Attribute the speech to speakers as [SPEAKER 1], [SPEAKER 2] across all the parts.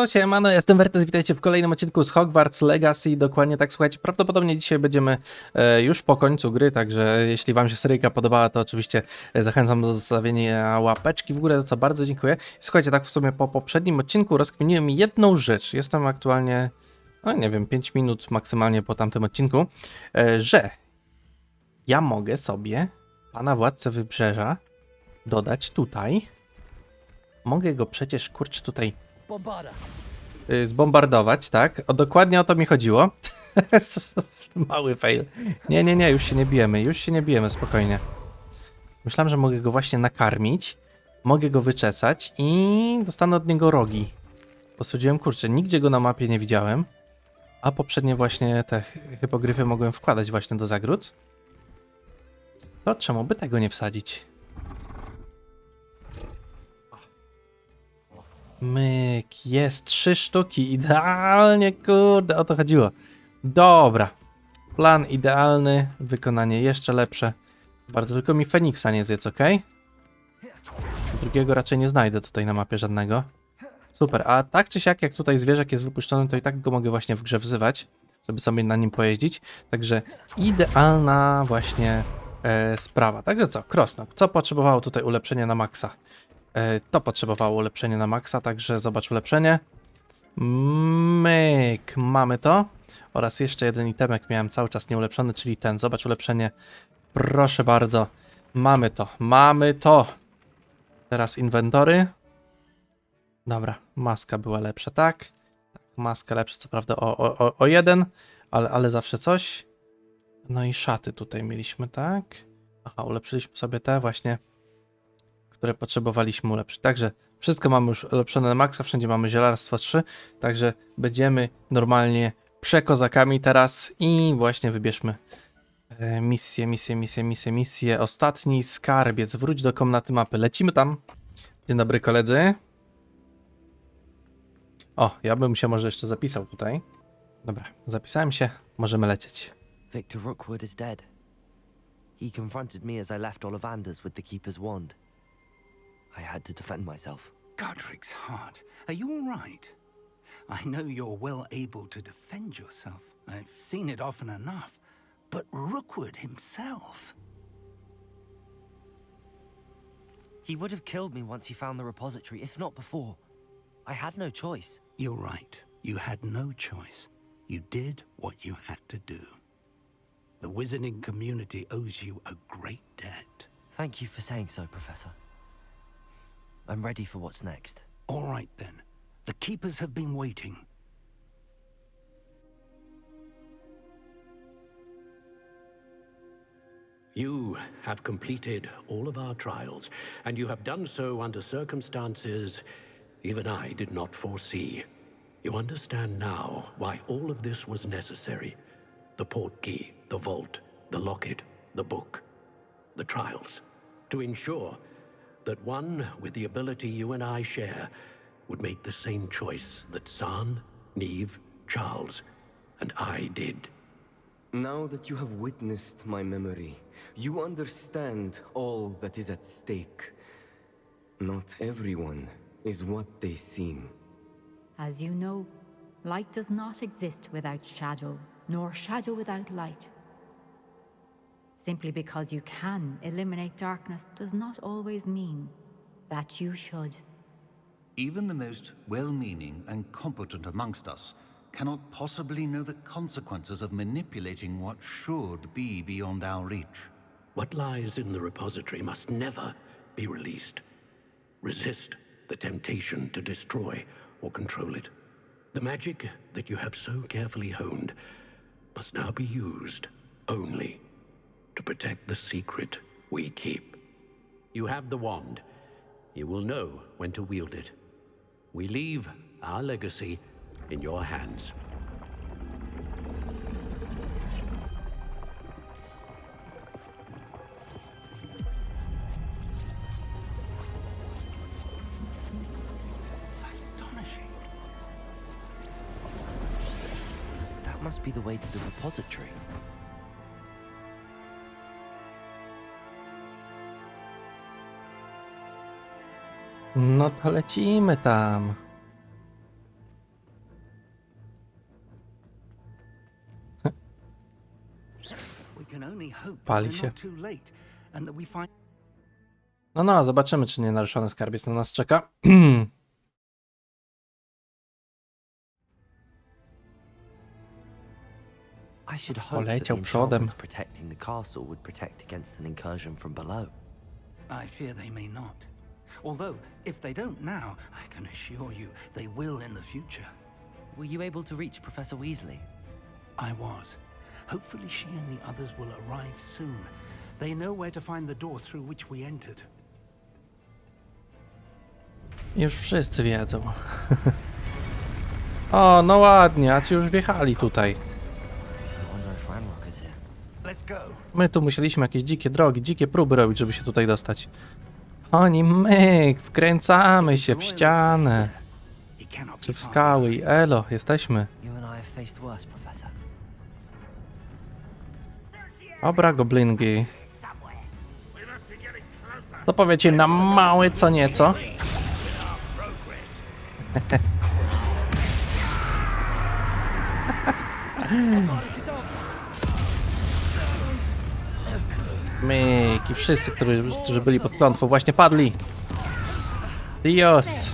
[SPEAKER 1] Siemano, jestem Vertez, witajcie w kolejnym odcinku z Hogwarts Legacy, dokładnie tak, słuchajcie, prawdopodobnie dzisiaj będziemy już po końcu gry, także jeśli wam się seryjka podobała, to oczywiście zachęcam do zostawienia łapeczki w górę, za co bardzo dziękuję. Słuchajcie, tak w sumie po poprzednim odcinku rozkminiłem jedną rzecz, jestem aktualnie, no nie wiem, 5 minut maksymalnie po tamtym odcinku, że ja mogę sobie pana władcę wybrzeża dodać tutaj, mogę go przecież, kurczę, tutaj zbombardować, tak? Dokładnie o to mi chodziło. Mały fail. Nie, już się nie bijemy, spokojnie. Myślałem, że mogę go właśnie nakarmić, mogę go wyczesać i dostanę od niego rogi. Bo stwierdziłem, kurczę, nigdzie go na mapie nie widziałem, a poprzednie właśnie te hipogryfy mogłem wkładać właśnie do zagród. To czemu by tego nie wsadzić? Myk, jest 3 sztuki, idealnie, kurde, o to chodziło. Dobra, plan idealny, wykonanie jeszcze lepsze. Bardzo tylko mi Feniksa nie zjedz, ok? Drugiego raczej nie znajdę tutaj na mapie żadnego. Super, a tak czy siak, jak tutaj zwierzak jest wypuszczony, to i tak go mogę właśnie w grze wzywać, żeby sobie na nim pojeździć. Także idealna właśnie sprawa. Także co, Krosnok, co potrzebowało tutaj ulepszenia na maksa? To potrzebowało ulepszenia na maksa, także zobacz ulepszenie. Myk, mamy to. Oraz jeszcze jeden itemek miałem cały czas nieulepszony, czyli ten. Zobacz ulepszenie. Proszę bardzo. Mamy to, mamy to. Teraz inwentory. Dobra, maska była lepsza, tak? Tak, maska lepsza, co prawda o jeden, ale zawsze coś. No i szaty tutaj mieliśmy, tak? Aha, ulepszyliśmy sobie te właśnie, które potrzebowaliśmy ulepszyć. Także wszystko mamy już ulepszone na maksa, wszędzie mamy zielarstwo 3, także będziemy normalnie przekozakami teraz i właśnie wybierzmy misję. Ostatni skarbiec, wróć do komnaty mapy. Lecimy tam. Dzień dobry, koledzy. O, ja bym się może jeszcze zapisał tutaj. Dobra, zapisałem się, możemy lecieć.
[SPEAKER 2] Victor Rookwood is dead. He confronted me as I left Ollivanders with the Keeper's wand. I had to defend myself.
[SPEAKER 3] Godric's heart. Are you all right? I know you're well able to defend yourself. I've seen it often enough. But Rookwood himself...
[SPEAKER 2] He would have killed me once he found the repository, if not before. I had no choice.
[SPEAKER 3] You're right. You had no choice. You did what you had to do. The wizarding community owes you a great debt.
[SPEAKER 2] Thank you for saying so, Professor. I'm ready for what's next.
[SPEAKER 3] All right, then. The Keepers have been waiting. You have completed all of our trials, and you have done so under circumstances even I did not foresee. You understand now why all of this was necessary. The portkey, the vault, the locket, the book, the trials. To ensure that one with the ability you and I share would make the same choice that San, Neve, Charles, and I did.
[SPEAKER 4] Now that you have witnessed my memory, you understand all that is at stake. Not everyone is what they seem.
[SPEAKER 5] As you know, light does not exist without shadow, nor shadow without light. Simply because you can eliminate darkness does not always mean that you should.
[SPEAKER 6] Even the most well-meaning and competent amongst us cannot possibly know the consequences of manipulating what should be beyond our reach.
[SPEAKER 7] What lies in the repository must never be released. Resist the temptation to destroy or control it. The magic that you have so carefully honed must now be used only to protect the secret we keep. You have the wand. You will know when to wield it. We leave our legacy in your hands.
[SPEAKER 3] Astonishing.
[SPEAKER 2] That must be the way to the repository.
[SPEAKER 1] No to lecimy tam. Pali się. No, zobaczymy, czy nie naruszony skarbiec na nas czeka.
[SPEAKER 2] I should hope that the
[SPEAKER 1] Poleciał przodem.
[SPEAKER 2] enchantments protecting the castle would protect against an incursion from below.
[SPEAKER 8] I fear they may not. Although, if they don't now, I can assure you they will in the future.
[SPEAKER 2] Were you able to reach Professor Weasley?
[SPEAKER 8] I was. Hopefully she and the others will arrive soon. They know where to find the door through which we entered.
[SPEAKER 1] Już wszyscy wiedzą. O, no ładnie, a ci już wjechali tutaj.
[SPEAKER 2] I wonder if Ranrock is here.
[SPEAKER 8] Let's go.
[SPEAKER 1] My tu musieliśmy jakieś dzikie drogi, dzikie próby robić, żeby się tutaj dostać. Oni myk, wkręcamy się w ścianę.
[SPEAKER 8] He cannot
[SPEAKER 1] Czy
[SPEAKER 8] be
[SPEAKER 1] w
[SPEAKER 8] far
[SPEAKER 1] skały i elo, jesteśmy.
[SPEAKER 2] You and I have faced worse, Professor.
[SPEAKER 1] Dobra, goblingi. Co powiecie na małe co nieco? Myk i wszyscy, którzy byli pod klątwą, właśnie padli. Dios.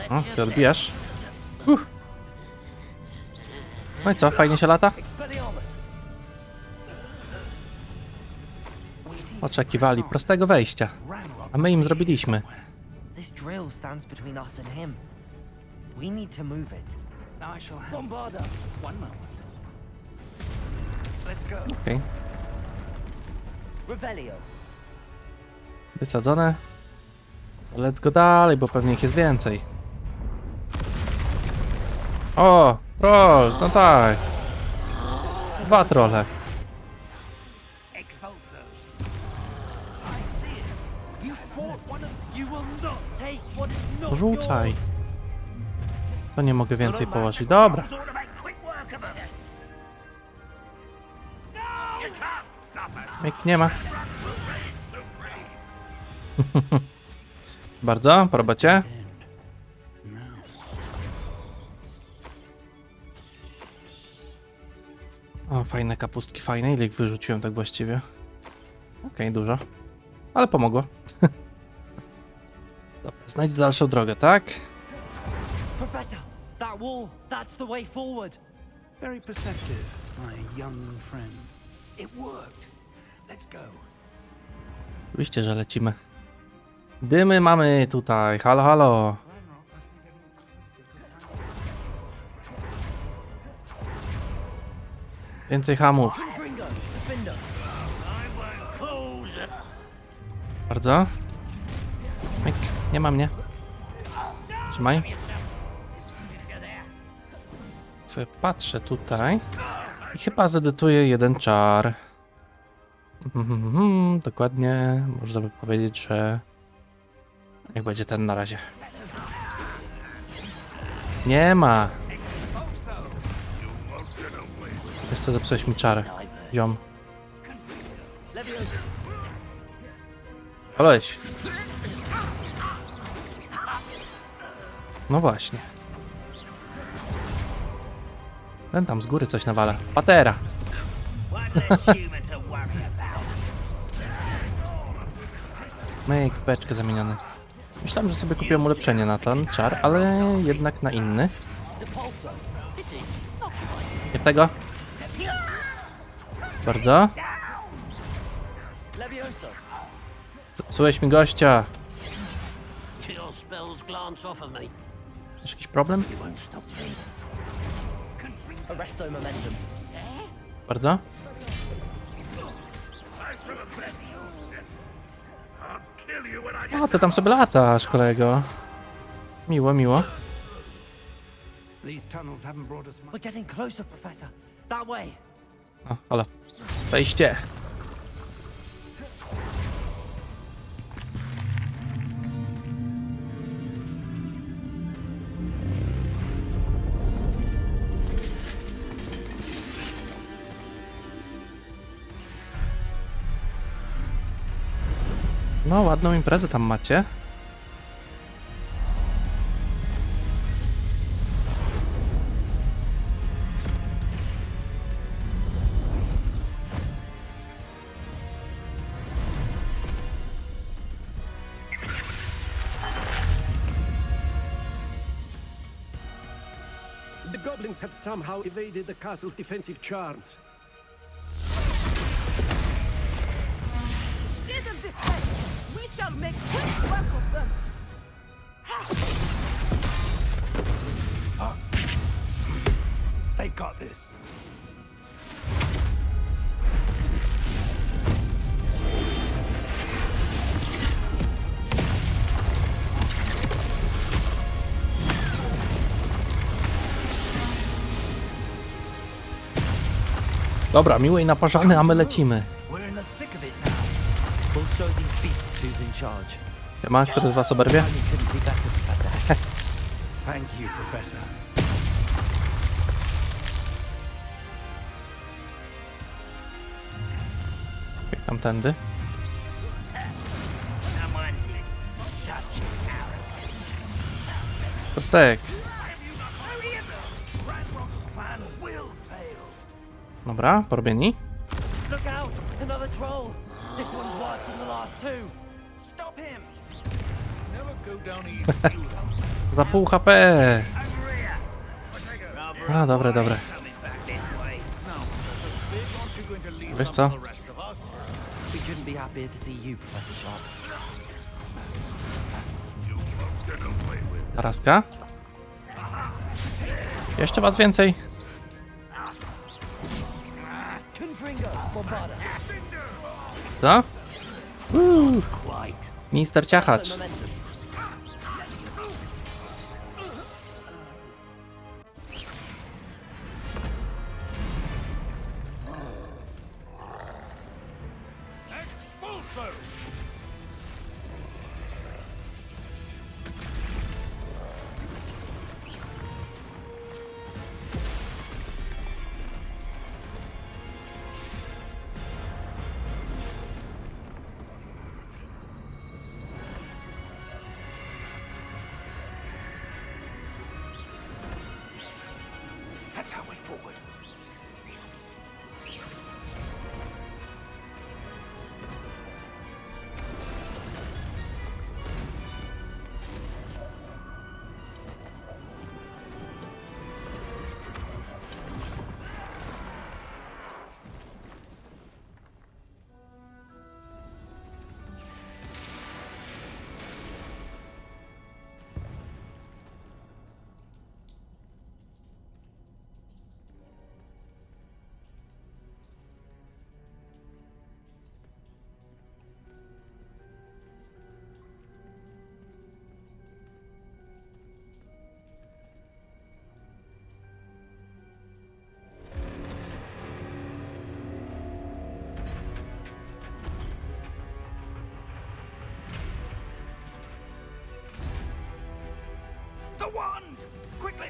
[SPEAKER 1] O, ty odbijasz. No i co, fajnie się lata? Oczekiwali prostego wejścia, a my im zrobiliśmy.
[SPEAKER 2] This drill stands between us and him. We need to move it.
[SPEAKER 8] I shall have one moment. Let's go.
[SPEAKER 1] Okej.
[SPEAKER 2] Revelio.
[SPEAKER 1] Wysadzone. Let's go dalej, bo pewnie ich jest więcej. O, troll, no tak. 2 trolle.
[SPEAKER 8] Expulso. I see it. You fought one of... You will not take what is not
[SPEAKER 1] Rzucaj.
[SPEAKER 8] yours.
[SPEAKER 1] To nie mogę więcej położyć. Dobra.
[SPEAKER 8] Sort of make quick work of it. No! You can't stop us.
[SPEAKER 1] Myk nie ma. Bardzo, podoba cię? O, fajne kapustki, fajne. Ile ich wyrzuciłem tak właściwie? Okej, dużo. Ale pomogło. Dobra, znajdź dalszą drogę, tak?
[SPEAKER 2] Professor, that wall, that's the way forward.
[SPEAKER 8] Very perceptive, my young friend. It worked. Let's go.
[SPEAKER 1] Oczywiście, że lecimy. Dymy mamy tutaj. Halo, halo. Więcej hamów. Bardzo. Myk, nie ma mnie. Trzymaj. Co, patrzę tutaj. I chyba zedytuję jeden czar. Dokładnie. Można by powiedzieć, że... Niech będzie ten na razie. Nie ma. Wiesz co, zepsułeś mi czarę. Ziom. Koleś. No właśnie. Ten tam z góry coś nawala. Pottera. Myk, w beczkę zamieniony. Myślałem, że sobie kupiłem ulepszenie na ten czar, ale jednak na inny. Nie w tego. Bardzo. Zepsułeś mi gościa. Masz jakiś problem? Bardzo. O, ty tam sobie latasz, kolego. Miło, miło.
[SPEAKER 8] These tunnels haven't brought us much.
[SPEAKER 2] We're getting closer, Professor. That way.
[SPEAKER 1] O, halo. Wejście. No, ładną imprezę tam macie.
[SPEAKER 9] agents have somehow evaded the castle's defensive charms.
[SPEAKER 10] Give them this way! We shall make quick work of them!
[SPEAKER 8] They got this.
[SPEAKER 1] Dobra, miły i naparzany, a my lecimy.
[SPEAKER 2] We're in the thick of it now. We'll show these beasts who's in charge.
[SPEAKER 1] Siema, który z was oberwie?
[SPEAKER 2] Only couldn't be better, Professor.
[SPEAKER 8] Thank you, Professor.
[SPEAKER 1] Jak tamtędy? Kostek. Dobra, porobieni.
[SPEAKER 2] Look out! Another troll! This one's worse than the last two!
[SPEAKER 8] Stop him! Never go down easy.
[SPEAKER 1] Za pół HP. A, dobre, dobre. Wiesz co?
[SPEAKER 2] We couldn't be happier to see you, Professor Sharp.
[SPEAKER 1] Taraska. Jeszcze was więcej. Co? Minister Ciachacz.
[SPEAKER 8] That's our way forward. The wand! Quickly!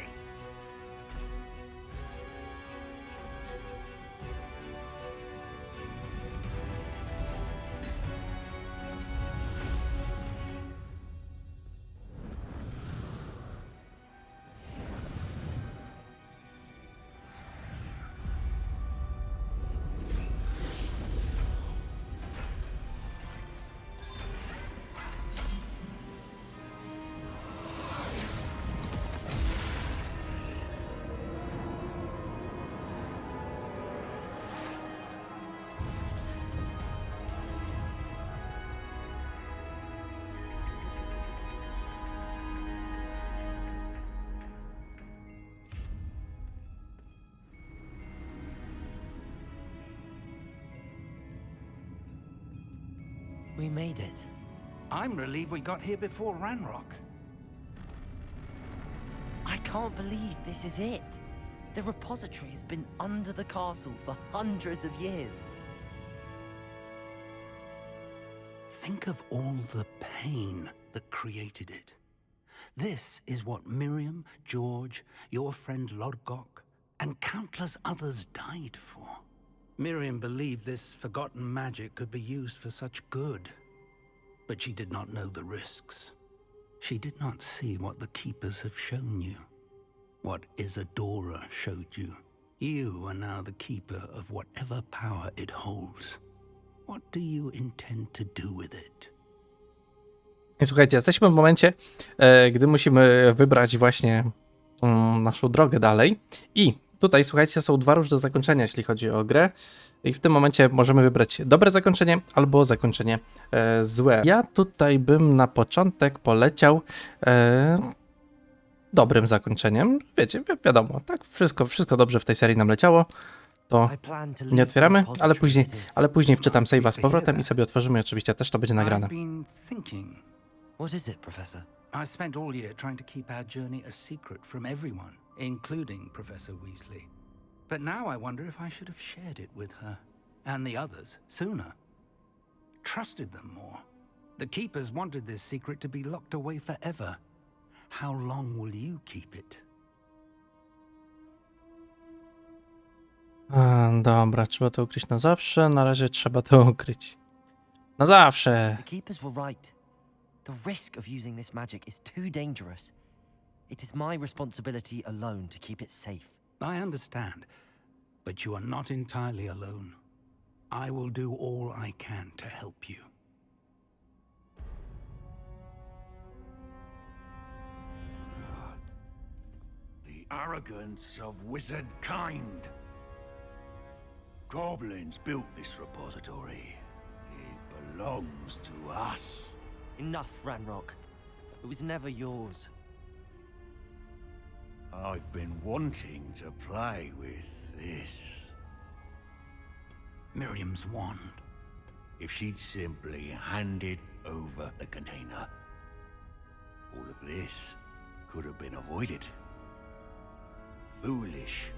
[SPEAKER 2] We made it.
[SPEAKER 8] I'm relieved we got here before Ranrock.
[SPEAKER 2] I can't believe this is it. The repository has been under the castle for hundreds of years.
[SPEAKER 8] Think of all the pain that created it. This is what Miriam, George, your friend Lodgok, and countless others died for. Miriam believed this forgotten magic could be used for such good, but she did not know the risks. She did not see what the Keepers have shown you, what Isadora showed you. You are now the Keeper of whatever power it holds. What do you intend to do with it?
[SPEAKER 1] I słuchajcie, jesteśmy w momencie, gdy musimy wybrać właśnie naszą drogę dalej. I tutaj, słuchajcie, są dwa różne zakończenia, jeśli chodzi o grę. I w tym momencie możemy wybrać dobre zakończenie albo zakończenie złe. Ja tutaj bym na początek poleciał dobrym zakończeniem. Wiecie, wiadomo, tak, wszystko dobrze w tej serii nam leciało. To nie otwieramy, ale później wczytam save'a z powrotem i sobie otworzymy. Oczywiście też to będzie nagrane.
[SPEAKER 2] What is it, Professor?
[SPEAKER 8] I spent all year trying to keep our journey a secret from everyone, including Professor Weasley. But now I wonder if I should have shared it with her and the others sooner. Trusted them more. The Keepers wanted this secret to be locked away forever. How long will you keep it?
[SPEAKER 1] Dobra, trzeba to ukryć na zawsze. Na razie trzeba to ukryć. Na zawsze!
[SPEAKER 2] The Keepers were right. The risk of using this magic is too dangerous. It is my responsibility alone to keep it safe.
[SPEAKER 8] I understand, but you are not entirely alone. I will do all I can to help you.
[SPEAKER 11] The arrogance of wizard kind. Goblins built this repository. It belongs to us.
[SPEAKER 2] Enough, Ranrock. It was never yours.
[SPEAKER 11] I've been wanting to play with this.
[SPEAKER 8] Miriam's wand.
[SPEAKER 11] If she'd simply handed over the container, all of this could have been avoided. Foolish,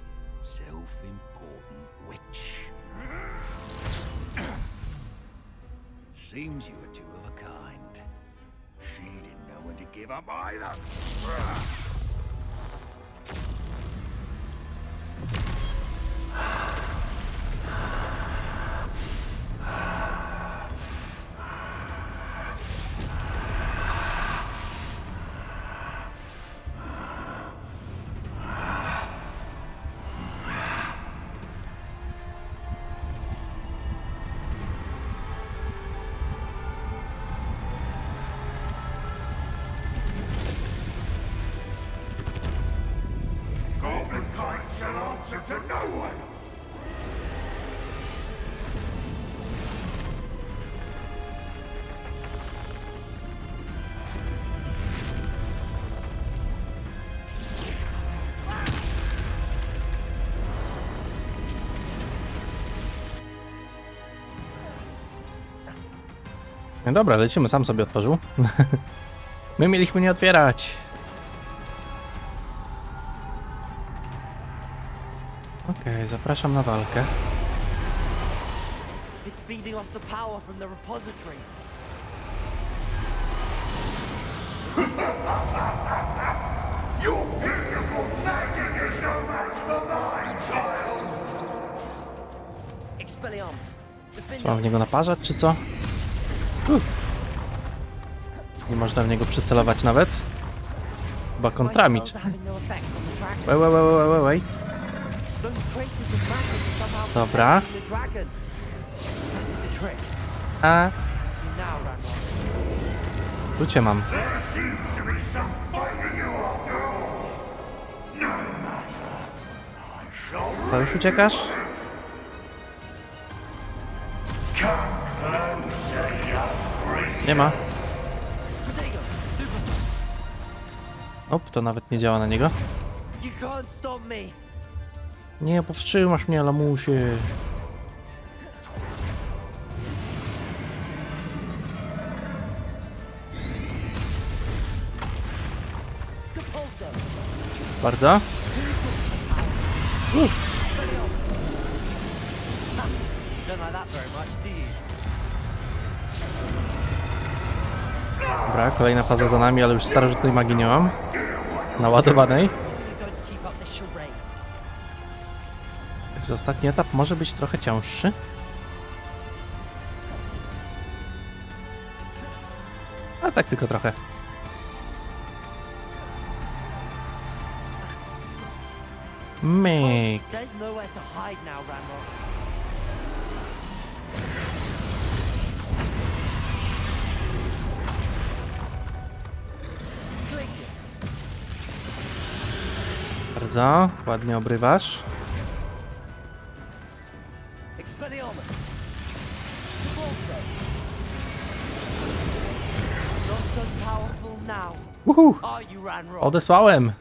[SPEAKER 11] self-important witch. Seems you were two of a kind. She didn't know when to give up either. To no one.
[SPEAKER 1] No dobra, lecimy, sam sobie otworzył. My mieliśmy nie otwierać. Okej, zapraszam na walkę.
[SPEAKER 2] It's feeding off the power from the repository.
[SPEAKER 11] Your beautiful magic is no match for mine, child.
[SPEAKER 2] Expelliarmus.
[SPEAKER 1] Co, mam w niego naparzać, czy co? Nie można w niego przycelować nawet. Chyba kontrami. Łej. Dobra. A. Tu cię mam. Co, już uciekasz? Nie ma. Op, to nawet nie działa na niego. Nie, powstrzymasz mnie, lamusie. Bardzo. Dobra, kolejna faza za nami, ale już starożytnej magii nie mam. Naładowanej. Także ostatni etap może być trochę cięższy. A tak tylko trochę. Myk. bardzo. Ładnie obrywasz.
[SPEAKER 2] Expelliarmus. Repulso. Not so powerful now.
[SPEAKER 1] Uhu!
[SPEAKER 2] Are you, Ranrock?
[SPEAKER 1] Odesłałem.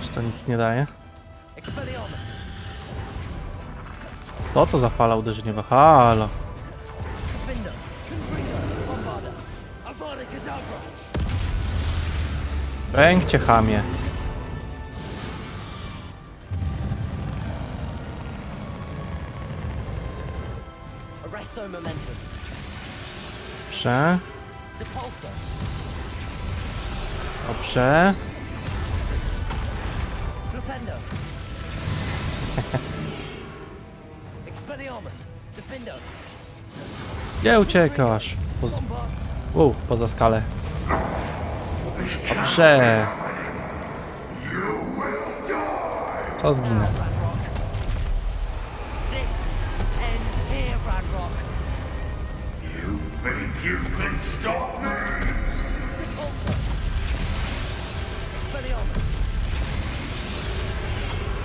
[SPEAKER 1] Aż to nic nie daje.
[SPEAKER 2] Expelliarmus.
[SPEAKER 1] Co to za fala uderzeniowa? Halo.
[SPEAKER 2] Defender. Confringo. Bombarda. Avada Kedavra.
[SPEAKER 1] Pękcie, chamie.
[SPEAKER 2] Arresto momentum.
[SPEAKER 1] Dobrze.
[SPEAKER 2] Depulso.
[SPEAKER 1] Dobrze.
[SPEAKER 2] Flipendo. Expelliarmus. Defender.
[SPEAKER 1] Gdzie uciekasz? Poza skalę. Dobrze. Co zginę?
[SPEAKER 2] This ends here, Ranrock.
[SPEAKER 11] You think you can stop me?
[SPEAKER 2] Repulso. Expelliarmus.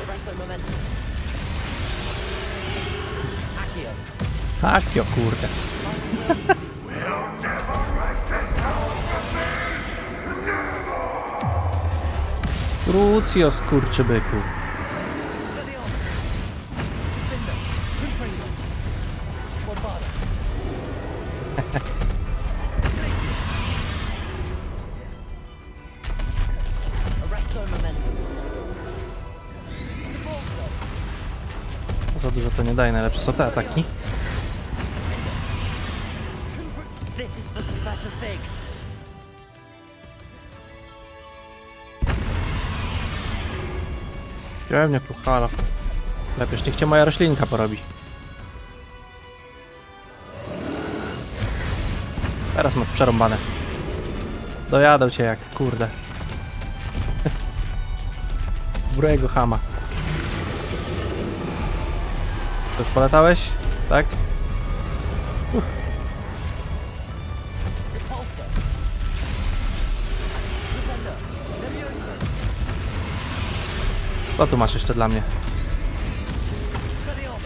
[SPEAKER 2] Arresto momentum. Accio.
[SPEAKER 1] Akio, kurde. Crucio, skurczybyku.
[SPEAKER 2] Expelliarmus. Defender. Confringo. Bombarda. Glacius. Arresto momentum. Depulso.
[SPEAKER 1] Za dużo to nie daje, najlepsze są te ataki.
[SPEAKER 2] This is for Professor Fig.
[SPEAKER 1] Pewnie tu, halo. Lepiej, niech cię moja roślinka porobi. Teraz masz przerąbane. Dojadę cię jak, kurde. Młodego chama. To już polatałeś? Tak?
[SPEAKER 2] Depulso. Defender. Levioso.
[SPEAKER 1] Co tu masz jeszcze dla mnie?
[SPEAKER 2] Expelliarmus.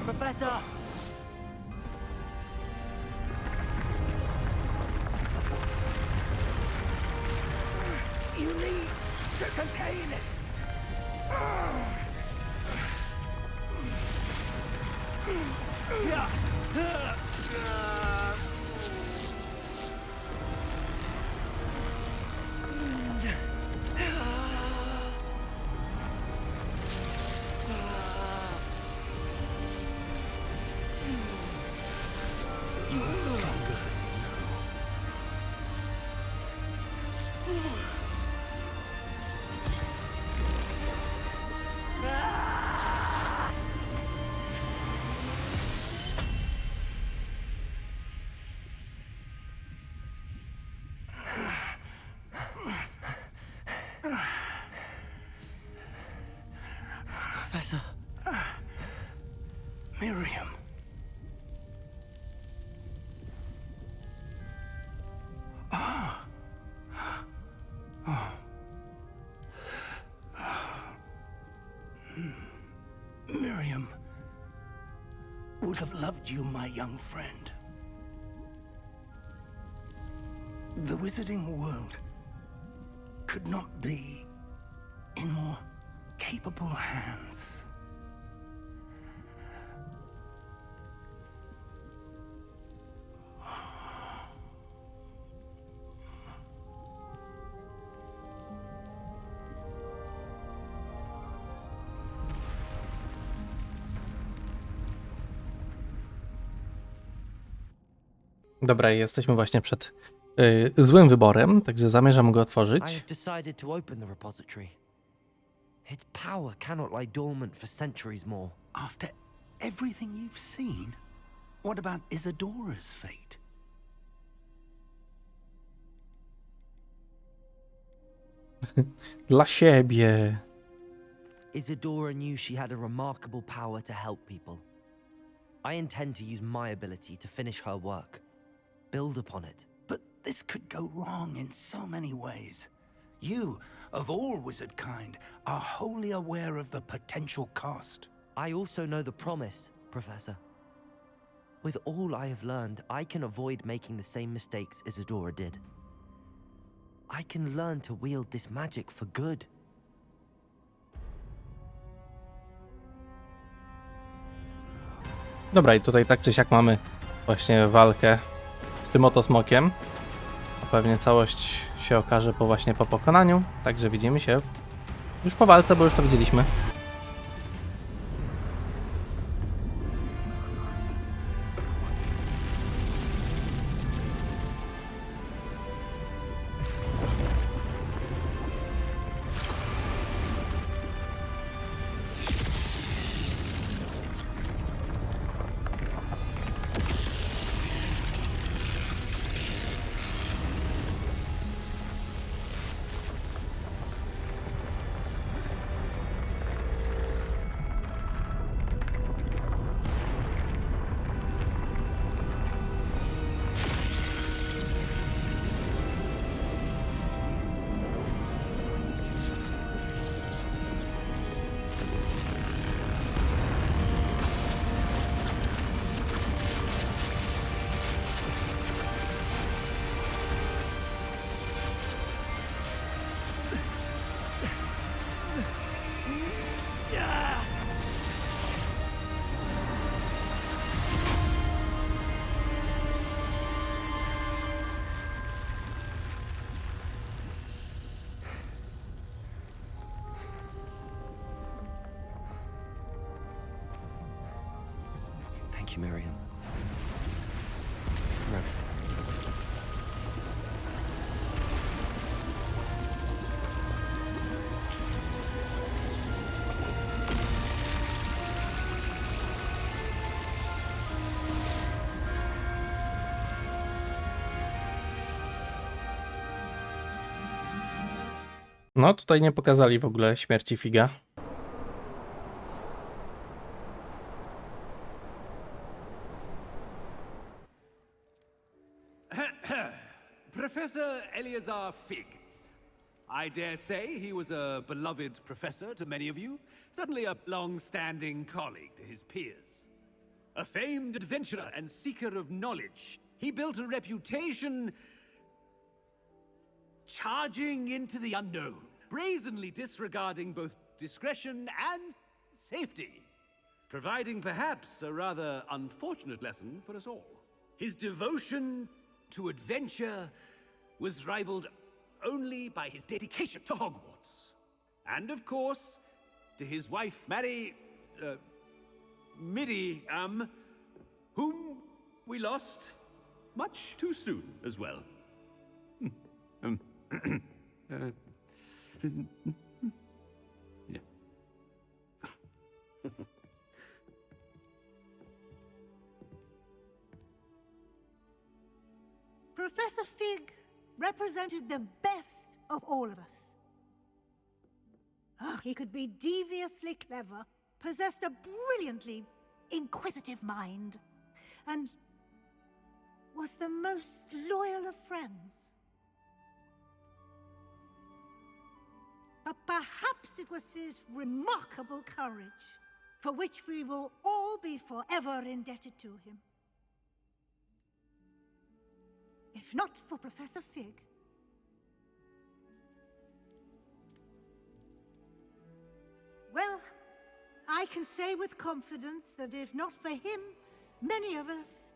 [SPEAKER 2] Professor!
[SPEAKER 8] You need to contain it.
[SPEAKER 2] Professor.
[SPEAKER 8] Miriam. would have loved you, my young friend. The wizarding world could not be in more capable hands.
[SPEAKER 1] Dobra, jesteśmy właśnie przed złym wyborem, także zamierzam go
[SPEAKER 2] I
[SPEAKER 1] otworzyć.
[SPEAKER 2] have decided to open the repository. Its power cannot lie dormant for centuries more.
[SPEAKER 8] After everything you've seen, what about Isadora's fate?
[SPEAKER 1] Dla siebie.
[SPEAKER 2] Isadora knew she had a remarkable power to help people. I intend to use my ability to finish her work. Build upon it.
[SPEAKER 8] But this could go wrong in so many ways. You, of all wizard kind, are wholly aware of the potential cost.
[SPEAKER 2] I also know the promise, Professor. With all I have learned, I can avoid making the same mistakes Isadora did. I can learn to wield this magic for good.
[SPEAKER 1] Dobra, i tutaj tak czy siak mamy właśnie walkę z tym oto smokiem. A pewnie całość się okaże właśnie po pokonaniu, także widzimy się już po walce, bo już to widzieliśmy.
[SPEAKER 2] Thank you, Miriam. For everything.
[SPEAKER 1] No, tutaj nie pokazali w ogóle śmierci Figa.
[SPEAKER 12] Professor Eleazar Fig. I dare say he was a beloved professor to many of you, certainly a long-standing colleague to his peers. A famed adventurer and seeker of knowledge, he built a reputation charging into the unknown, brazenly disregarding both discretion and safety, providing perhaps a rather unfortunate lesson for us all. His devotion to adventure was rivaled only by his dedication to Hogwarts. And of course, to his wife, Midi, whom we lost much too soon as well. Yeah.
[SPEAKER 13] Professor Fig represented the best of all of us. He could be deviously clever, possessed a brilliantly inquisitive mind, and was the most loyal of friends. But perhaps it was his remarkable courage for which we will all be forever indebted to him. If not for Professor Fig, well, I can say with confidence that if not for him, many of us,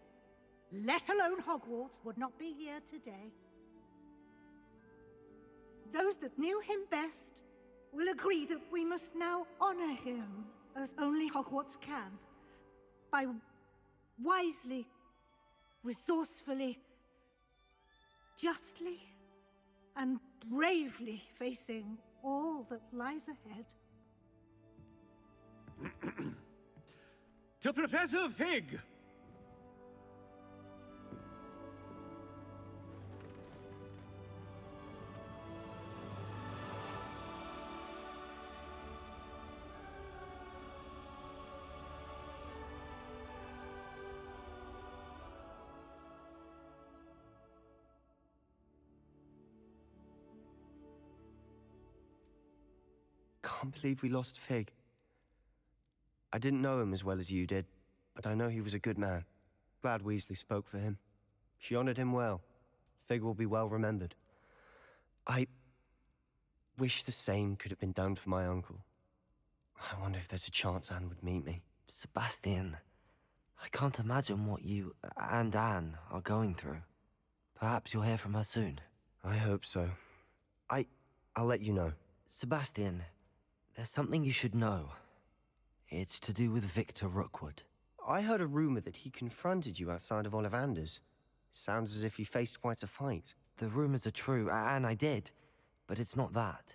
[SPEAKER 13] let alone Hogwarts, would not be here today. Those that knew him best will agree that we must now honor him as only Hogwarts can, by wisely, resourcefully, justly, and bravely facing all that lies ahead.
[SPEAKER 12] To Professor Fig!
[SPEAKER 14] Can't believe we lost Fig. I didn't know him as well as you did, but I know he was a good man. Glad Weasley spoke for him. She honored him well. Fig will be well remembered. I wish the same could have been done for my uncle. I wonder if there's a chance Anne would meet me.
[SPEAKER 2] Sebastian, I can't imagine what you and Anne are going through. Perhaps you'll hear from her soon.
[SPEAKER 14] I hope so. I'll let you know.
[SPEAKER 2] Sebastian, there's something you should know. It's to do with Victor Rookwood.
[SPEAKER 14] I heard a rumor that he confronted you outside of Ollivander's. Sounds as if he faced quite a fight.
[SPEAKER 2] The rumors are true, and I did, but it's not that.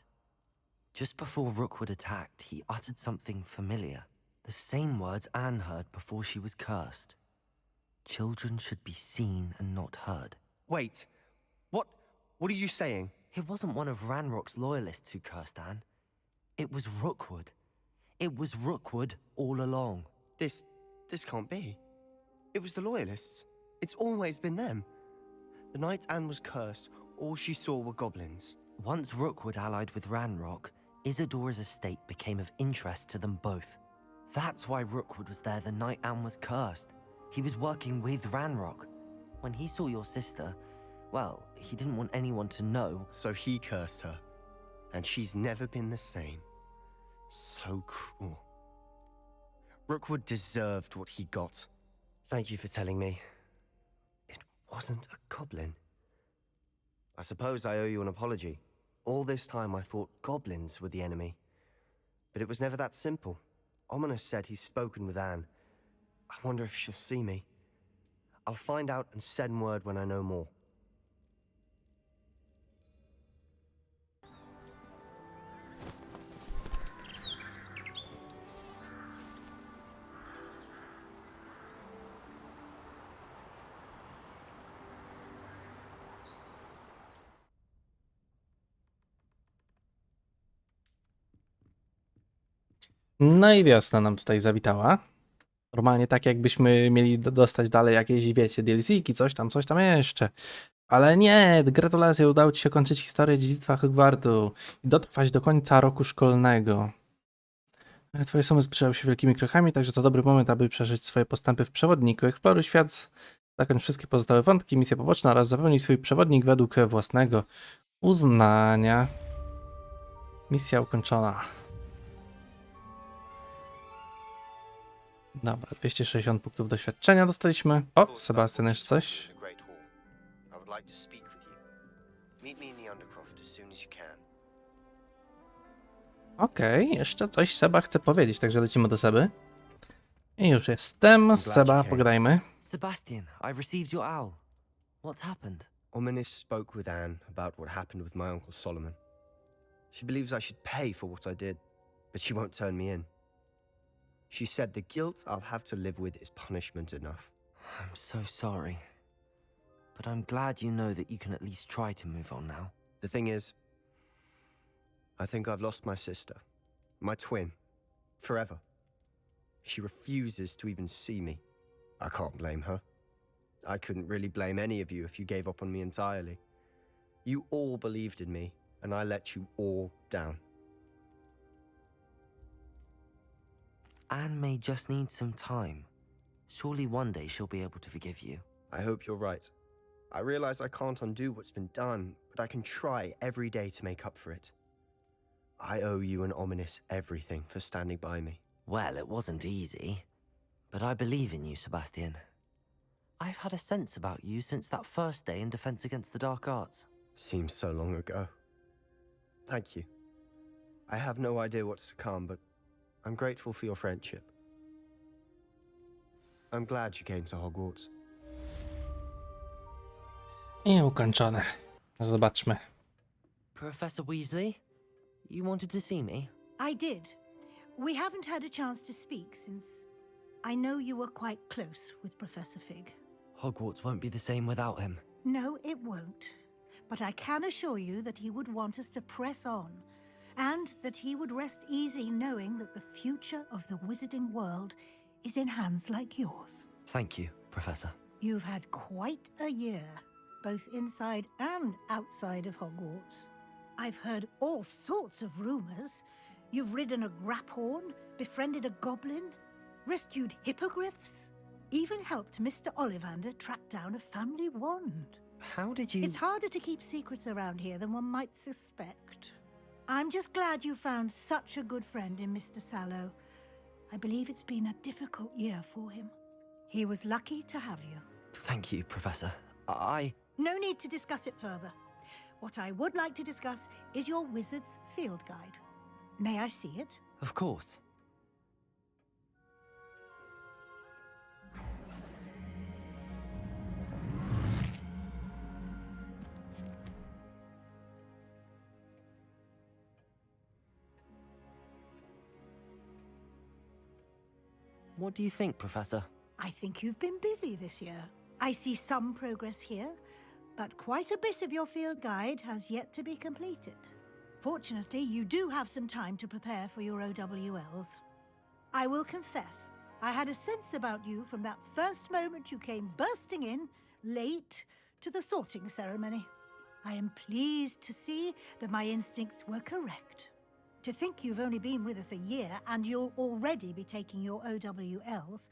[SPEAKER 2] Just before Rookwood attacked, he uttered something familiar. The same words Anne heard before she was cursed. Children should be seen and not heard.
[SPEAKER 14] Wait, what are you saying?
[SPEAKER 2] It wasn't one of Ranrock's loyalists who cursed Anne. It was Rookwood. It was Rookwood all along.
[SPEAKER 14] This can't be. It was the Loyalists. It's always been them. The night Anne was cursed, all she saw were goblins.
[SPEAKER 2] Once Rookwood allied with Ranrock, Isadora's estate became of interest to them both. That's why Rookwood was there the night Anne was cursed. He was working with Ranrock. When he saw your sister, well, he didn't want anyone to know.
[SPEAKER 14] So he cursed her. And she's never been the same. So cruel. Rookwood deserved what he got. Thank you for telling me. It wasn't a goblin. I suppose I owe you an apology. All this time I thought goblins were the enemy. But it was never that simple. Ominous said he's spoken with Anne. I wonder if she'll see me. I'll find out and send word when I know more.
[SPEAKER 1] No i wiosna nam tutaj zawitała. Normalnie tak jakbyśmy mieli dostać dalej jakieś, wiecie, DLC-ki, coś tam jeszcze. Ale nie, gratulacje, udało ci się kończyć historię Dziedzictwa Hogwartu i dotrwać do końca roku szkolnego. Twoje sumy zbliżają się wielkimi krokami, także to dobry moment, aby przeżyć swoje postępy w przewodniku. Eksploruj świat, zakończ wszystkie pozostałe wątki, misje poboczne oraz zapełnij swój przewodnik według własnego uznania. Misja ukończona. Dobra, 260 punktów doświadczenia dostaliśmy. O, Sebastian, jeszcze coś? Okej, jeszcze coś Seba chce powiedzieć, także lecimy do Seby. I już jestem. Seba, pograjmy.
[SPEAKER 2] Sebastian, I received your owl. What's happened?
[SPEAKER 14] Ominous spoke with Anne about what happened with my uncle Solomon. She believes I should pay for what I did, but she won't turn me in. She said the guilt I'll have to live with is punishment enough.
[SPEAKER 2] I'm so sorry. But I'm glad you know that you can at least try to move on now.
[SPEAKER 14] The thing is, I think I've lost my sister, my twin, forever. She refuses to even see me. I can't blame her. I couldn't really blame any of you if you gave up on me entirely. You all believed in me, and I let you all down.
[SPEAKER 2] Anne may just need some time. Surely one day she'll be able to forgive you.
[SPEAKER 14] I hope you're right. I realize I can't undo what's been done, but I can try every day to make up for it. I owe you an ominous everything for standing by me.
[SPEAKER 2] Well, it wasn't easy. But I believe in you, Sebastian. I've had a sense about you since that first day in Defense Against the Dark Arts.
[SPEAKER 14] Seems so long ago. Thank you. I have no idea what's to come, but I'm grateful for your friendship. I'm glad you came to Hogwarts.
[SPEAKER 1] I ukończone. Zobaczmy.
[SPEAKER 2] Professor Weasley, you wanted to see me?
[SPEAKER 13] I did. We haven't had a chance to speak since I know you were quite close with Professor Fig.
[SPEAKER 2] Hogwarts won't be the same without him.
[SPEAKER 13] No, it won't. But I can assure you that he would want us to press on, and that he would rest easy knowing that the future of the wizarding world is in hands like yours.
[SPEAKER 2] Thank you, Professor.
[SPEAKER 13] You've had quite a year, both inside and outside of Hogwarts. I've heard all sorts of rumors. You've ridden a graphorn, befriended a goblin, rescued hippogriffs, even helped Mr. Ollivander track down a family wand.
[SPEAKER 2] How did you...
[SPEAKER 13] It's harder to keep secrets around here than one might suspect. I'm just glad you found such a good friend in Mr. Sallow. I believe it's been a difficult year for him. He was lucky to have you.
[SPEAKER 2] Thank you, Professor.
[SPEAKER 13] No need to discuss it further. What I would like to discuss is your wizard's field guide. May I see it?
[SPEAKER 2] Of course. What do you think, Professor?
[SPEAKER 13] I think you've been busy this year. I see some progress here, but quite a bit of your field guide has yet to be completed. Fortunately, you do have some time to prepare for your OWLs. I will confess, I had a sense about you from that first moment you came bursting in, late, to the sorting ceremony. I am pleased to see that my instincts were correct. To think you've only been with us a year and you'll already be taking your OWLs,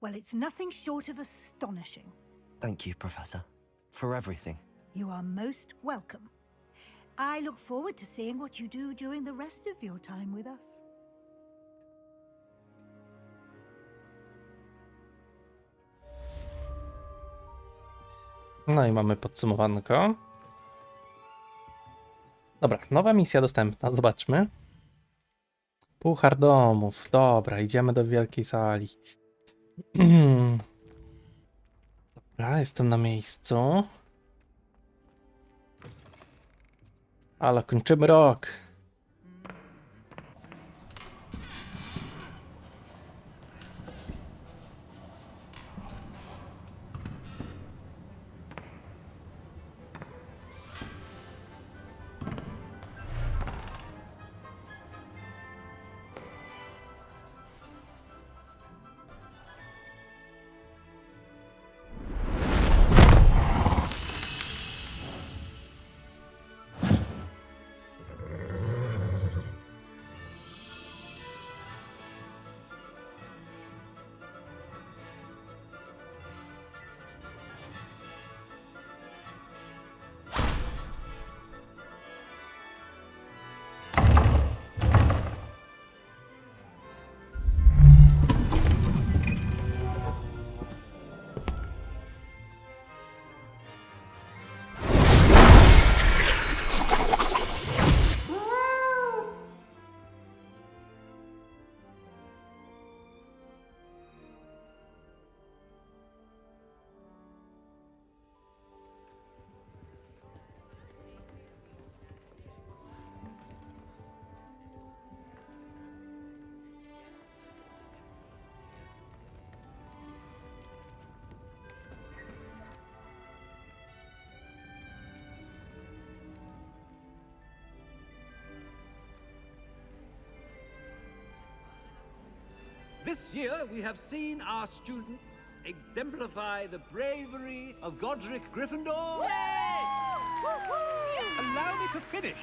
[SPEAKER 13] well, it's nothing short of astonishing.
[SPEAKER 2] Thank you, Professor, for everything.
[SPEAKER 13] You are most welcome. I look forward to seeing what you do during the rest of your time with us.
[SPEAKER 1] No i mamy podsumowanko. Dobra, nowa misja dostępna, zobaczmy. Puchar domów, dobra, idziemy do wielkiej sali. Dobra, jestem na miejscu. Ale kończymy rok.
[SPEAKER 12] This year, we have seen our students exemplify the bravery of Godric Gryffindor. Allow me to finish.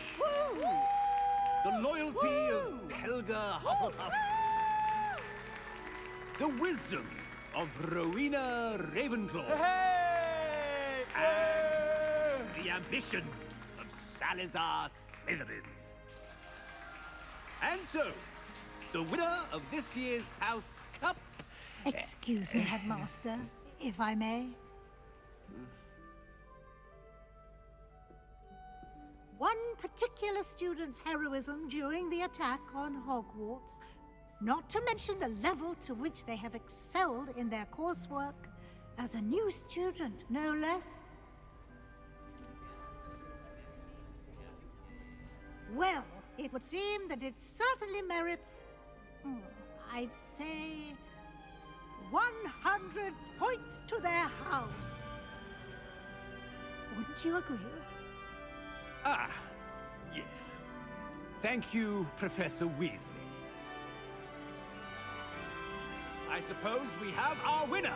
[SPEAKER 12] The loyalty of Helga Hufflepuff. the wisdom of Rowena Ravenclaw. And the ambition of Salazar Slytherin. And so, the winner of this year's House Cup...
[SPEAKER 13] Excuse me, Headmaster, if I may. One particular student's heroism during the attack on Hogwarts, not to mention the level to which they have excelled in their coursework, as a new student, no less. Well, it would seem that it certainly merits, I'd say, 100 points to their house. Wouldn't you agree?
[SPEAKER 12] Ah, yes. Thank you, Professor Weasley. I suppose we have our winner.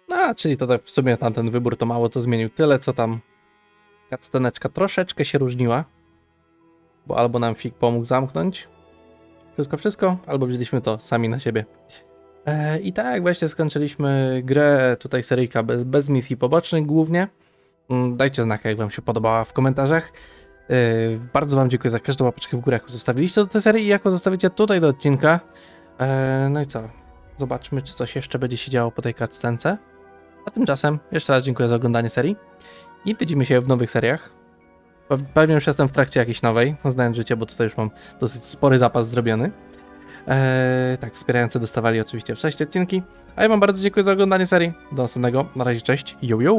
[SPEAKER 1] No, czyli to tak w sumie tamten wybór to mało co zmienił. Tyle co tam cutsceneczka troszeczkę się różniła. Bo albo nam Fig pomógł zamknąć wszystko, albo wzięliśmy to sami na siebie. I tak właśnie skończyliśmy grę, tutaj seryjka bez misji pobocznych głównie. Dajcie znak, jak wam się podobała w komentarzach. Bardzo wam dziękuję za każdą łapeczkę w górę, jaką zostawiliście do tej serii i jaką zostawicie tutaj do odcinka. No i co? Zobaczmy, czy coś jeszcze będzie się działo po tej cutscence. A tymczasem jeszcze raz dziękuję za oglądanie serii i widzimy się w nowych seriach. Pewnie już jestem w trakcie jakiejś nowej, znając życie, bo tutaj już mam dosyć spory zapas zrobiony. Tak, wspierający dostawali oczywiście wcześniej odcinki. A ja wam bardzo dziękuję za oglądanie serii. Do następnego. Na razie, cześć. Yo, yo!